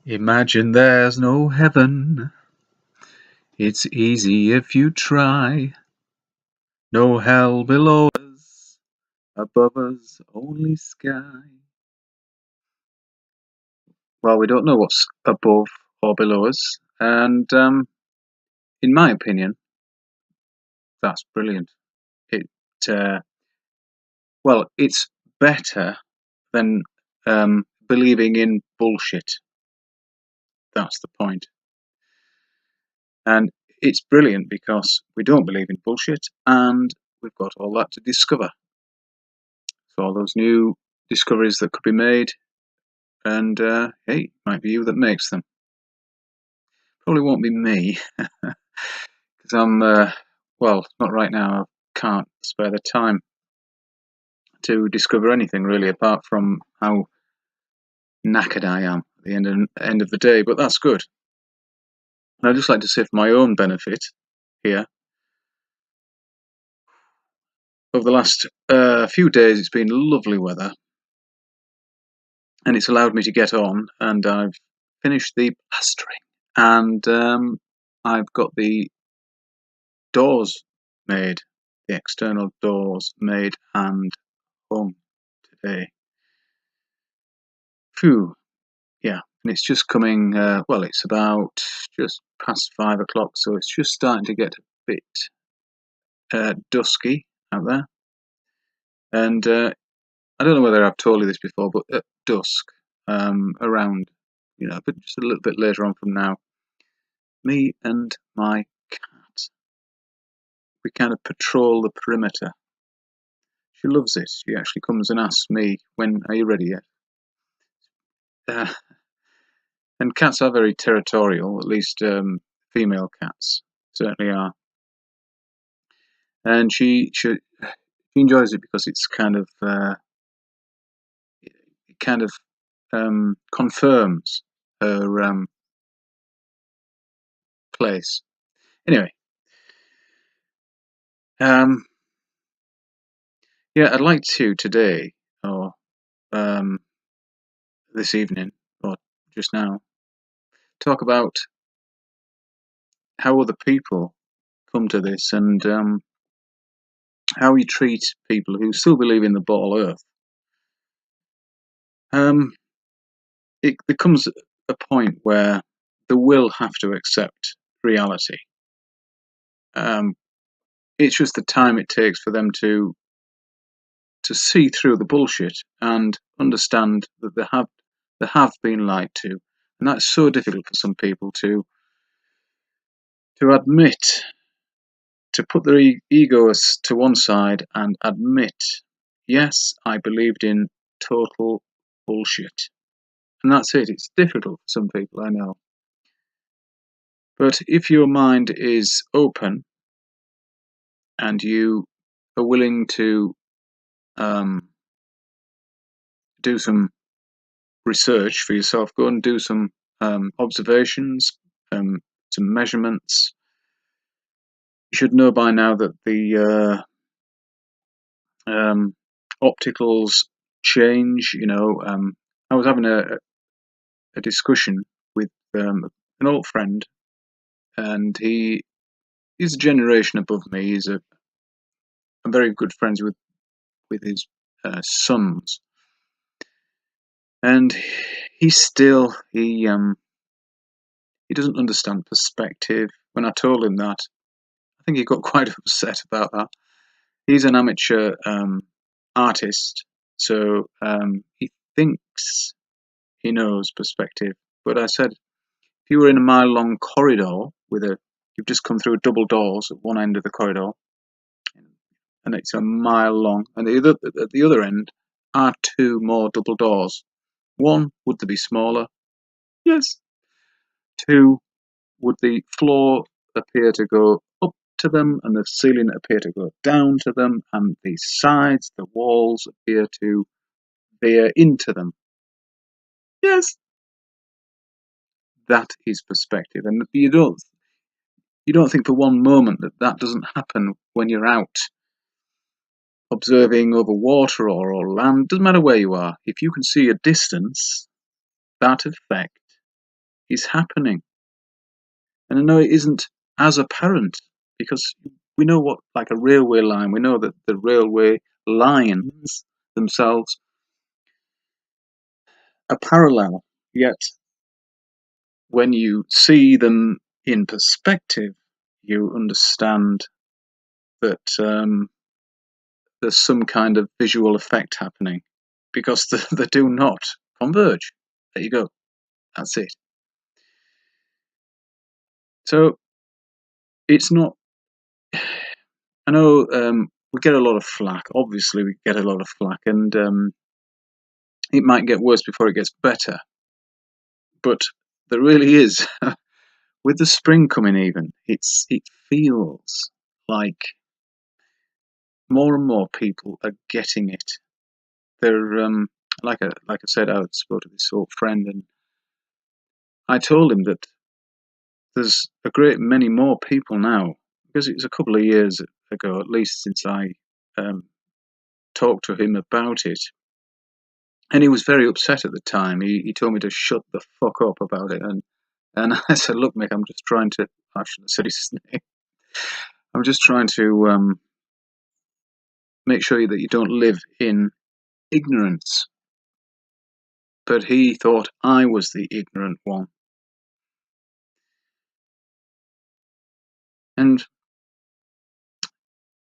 Imagine there's no heaven. It's easy if you try. No hell below us, above us only sky. Well, we don't know what's above or below us, and in my opinion, that's brilliant. It uh, well, it's better than believing in bullshit. That's the point. And it's brilliant because we don't believe in bullshit, and we've got all that to discover. So all those new discoveries that could be made, and hey, it might be you that makes them. Probably won't be me, because I'm, well, not right now. I can't spare the time to discover anything really, apart from how knackered I am at the end of the day. But that's good. And I'd just like to say, for my own benefit here, over the last few days, it's been lovely weather, and it's allowed me to get on, and I've finished the plastering, and I've got the doors made, the external doors made and hung today. Phew, yeah, and it's just coming, well, it's about just past 5 o'clock, so it's just starting to get a bit dusky out there. And I don't know whether I've told you this before, but at dusk, around, but just a little bit later on from now, me and my cat, we kind of patrol the perimeter. She loves it. She actually comes and asks me, "When are you ready yet?" And cats are very territorial, at least female cats certainly are. And she enjoys it because it's kind of confirms her place. Anyway, yeah, I'd like to today, or this evening, or just now, talk about how other people come to this, and how we treat people who still believe in the ball Earth. There comes a point where they will have to accept reality. It's just the time it takes for them to see through the bullshit and understand that they have been lied to, and that's so difficult for some people to admit, to put their egos to one side and admit, yes, I believed in total bullshit. And that's it. It's difficult for some people, I know. But if your mind is open and you are willing to do some research for yourself, go and do some observations, some measurements. You should know by now that the opticals change. I was having a discussion with an old friend, and he's a generation above me. I'm very good friends with his sons, and he doesn't understand perspective. When I told him that, I think he got quite upset about that. He's an amateur artist, so he thinks he knows perspective. But I said, if you were in a mile-long corridor you've just come through double doors at one end of the corridor, and it's a mile long, and at the other end are two more double doors. One, would they be smaller? Yes. Two, would the floor appear to go up to them and the ceiling appear to go down to them, and the sides, the walls appear to veer into them? Yes. That is perspective, and you don't think for one moment that doesn't happen when you're out observing over water or land. Doesn't matter where you are. If you can see a distance, that effect is happening. And I know it isn't as apparent because we know what, like a railway line, we know that the railway lines themselves are parallel, yet when you see them in perspective, you understand that there's some kind of visual effect happening because they do not converge. There you go. That's it. So it's not. I know we get a lot of flack. Obviously, we get a lot of flack, and it might get worse before it gets better. But there really is. With the spring coming, even it feels like more and more people are getting it. They're like I said, I spoke to this old friend, and I told him that there's a great many more people now, because it was a couple of years ago, at least, since I talked to him about it. And he was very upset at the time. He told me to shut the fuck up about it. And I said, look, Mick, I'm just trying to, I shouldn't have said his name. I'm just trying to make sure that you don't live in ignorance. But he thought I was the ignorant one. And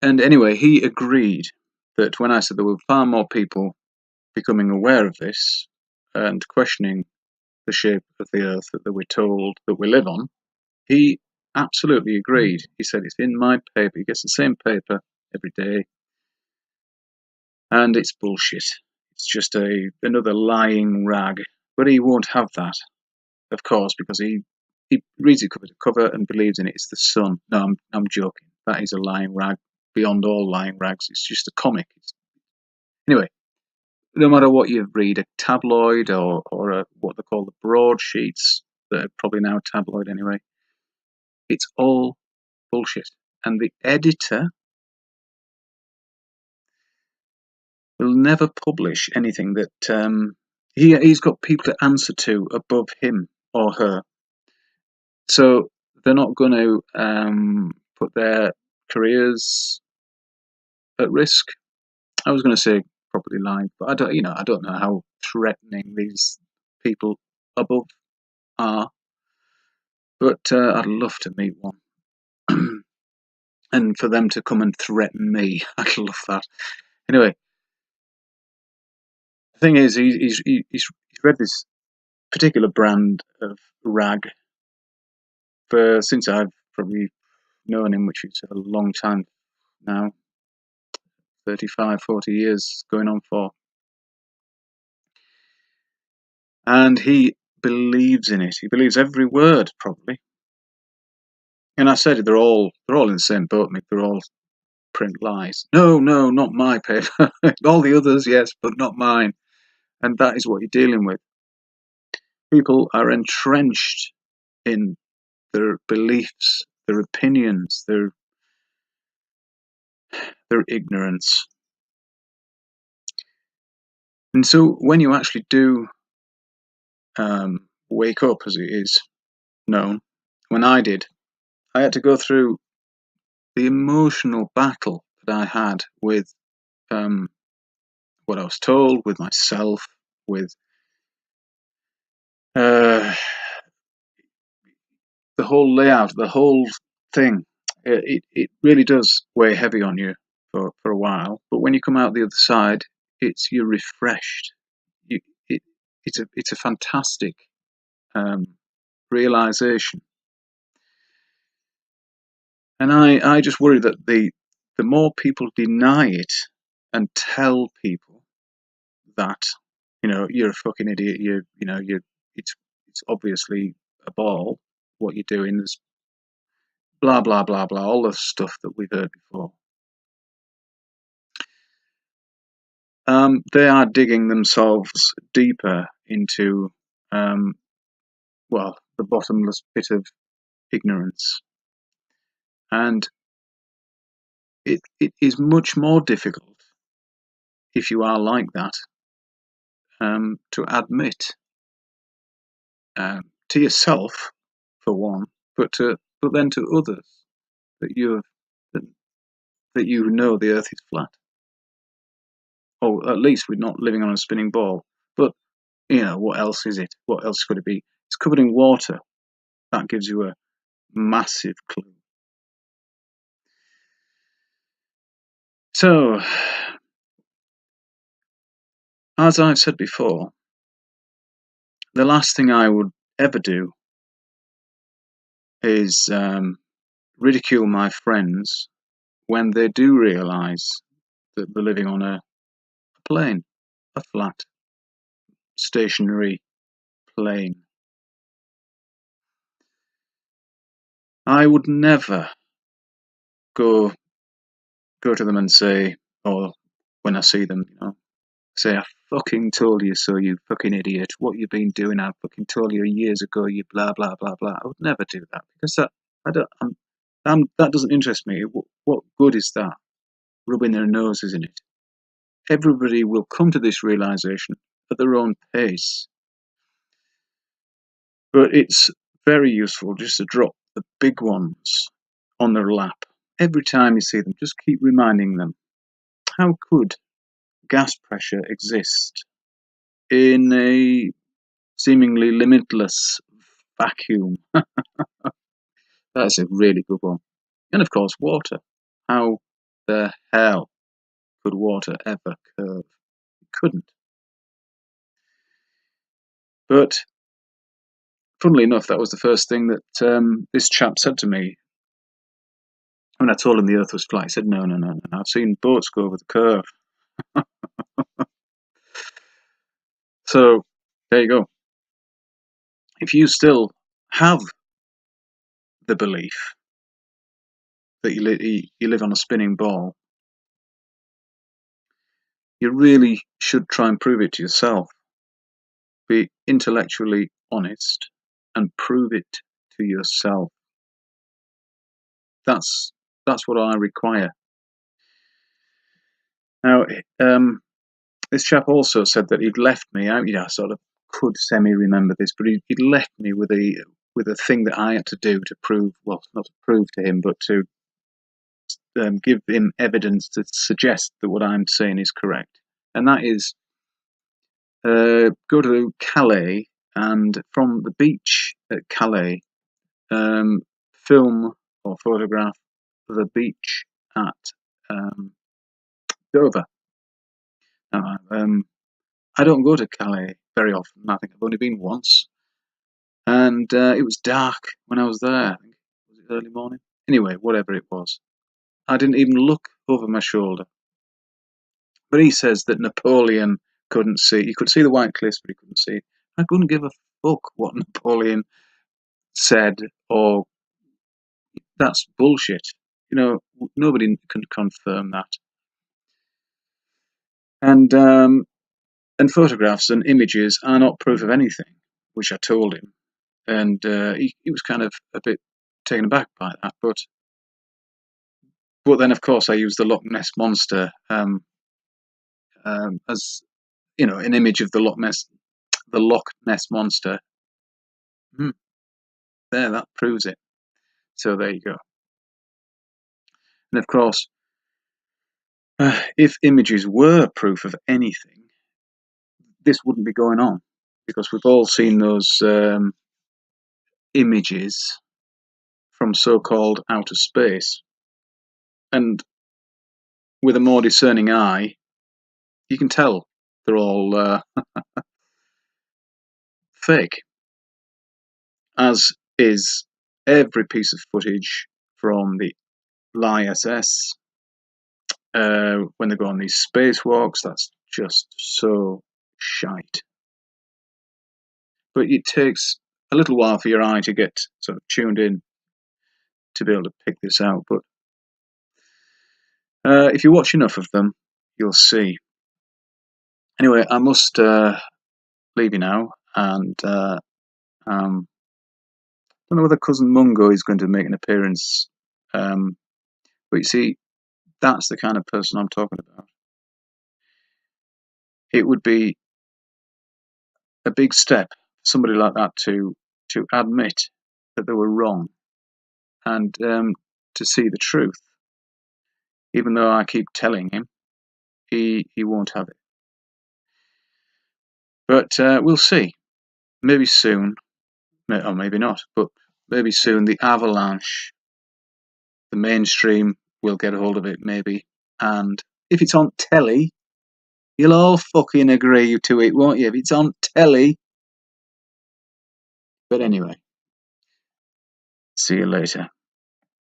anyway, he agreed that when I said there were far more people becoming aware of this and questioning the shape of the earth that we're told that we live on, he absolutely agreed. He said, it's in my paper. He gets the same paper every day. And it's bullshit. It's just another lying rag. But he won't have that, of course, because he reads it cover to cover and believes in it. It's the Sun. No, I'm joking. That is a lying rag beyond all lying rags. It's just a comic. Anyway, no matter what you read, a tabloid or what they call the broadsheets, that are probably now tabloid anyway, it's all bullshit. And the editor will never publish anything that he's got people to answer to above him or her. So they're not going to put their careers at risk. I was going to say property line, but I don't know how threatening these people above are. But I'd love to meet one, and for them to come and threaten me, I'd love that. Anyway, the thing is, he's read this particular brand of rag since I've probably known him, which is a long time now, 35, 40 years going on for. And he believes in it. He believes every word, probably. And I said they're all in the same boat, Mick. They're all print lies. No, not my paper. All the others, yes, but not mine. And that is what you're dealing with. People are entrenched in their beliefs, their opinions, their ignorance. And so when you actually do wake up, as it is known, when I did, I had to go through the emotional battle that I had with what I was told, with myself, with the whole layout, the whole thing. It really does weigh heavy on you for a while, but when you come out the other side, you're refreshed. It's a fantastic realization, and I just worry that the more people deny it and tell people that you're a fucking idiot, it's obviously a ball what you're doing, there's blah blah blah blah, all the stuff that we've heard before. They are digging themselves deeper into the bottomless pit of ignorance, and it is much more difficult if you are like that to admit to yourself, for one, but then to others, that that you know the Earth is flat. Or at least we're not living on a spinning ball. But, what else is it? What else could it be? It's covered in water. That gives you a massive clue. So, as I've said before, the last thing I would ever do is ridicule my friends when they do realise that they're living on a plane, a flat, stationary plane. I would never go to them and say, or when I see them, say, I fucking told you so, you fucking idiot. What you been doing? I fucking told you years ago, you blah blah blah blah. I would never do that because that doesn't interest me. What good is that? Rubbing their noses in it. Everybody will come to this realization at their own pace. But it's very useful just to drop the big ones on their lap. Every time you see them, just keep reminding them, how could gas pressure exist in a seemingly limitless vacuum? That's a really good one. And of course, water. How the hell could water ever curve? It couldn't. But funnily enough, that was the first thing that this chap said to me when I told him the Earth was flat. He said, "No, no, no, no. I've seen boats go over the curve." So there you go. If you still have the belief that you live on a spinning ball, you really should try and prove it to yourself. Be intellectually honest and prove it to yourself. That's what I require. Now, this chap also said that he'd left me. I sort of could semi-remember this, but he'd left me with a thing that I had to do to prove, well, not to prove to him, but to give him evidence to suggest that what I'm saying is correct. And that is, go to Calais, and from the beach at Calais, film or photograph the beach at Dover. Now, I don't go to Calais very often. I think I've only been once, and it was dark when I was there. I think was it early morning. Anyway, whatever it was, I didn't even look over my shoulder. But he says that Napoleon couldn't see. He could see the White Cliffs, but he couldn't see it. I couldn't give a fuck what Napoleon said, or that's bullshit. Nobody can confirm that. And photographs and images are not proof of anything, which I told him, and he was kind of a bit taken aback by that. But then, of course, I used the Loch Ness monster as an image of the Loch Ness monster. There, that proves it. So there you go. And of course, if images were proof of anything, this wouldn't be going on, because we've all seen those images from so-called outer space, and with a more discerning eye, you can tell they're all fake, as is every piece of footage from the ISS when they go on these spacewalks. That's just so shite. But it takes a little while for your eye to get sort of tuned in to be able to pick this out. But if you watch enough of them, you'll see. Anyway, I must leave you now, and don't know whether Cousin Mungo is going to make an appearance. But you see, that's the kind of person I'm talking about. It would be a big step for somebody like that to to admit that they were wrong and to see the truth. Even though I keep telling him, he won't have it. But we'll see. Maybe soon, or maybe not, but maybe soon the avalanche, the mainstream will get a hold of it, maybe. And if it's on telly, you'll all fucking agree to it, won't you? If it's on telly. But anyway, see you later.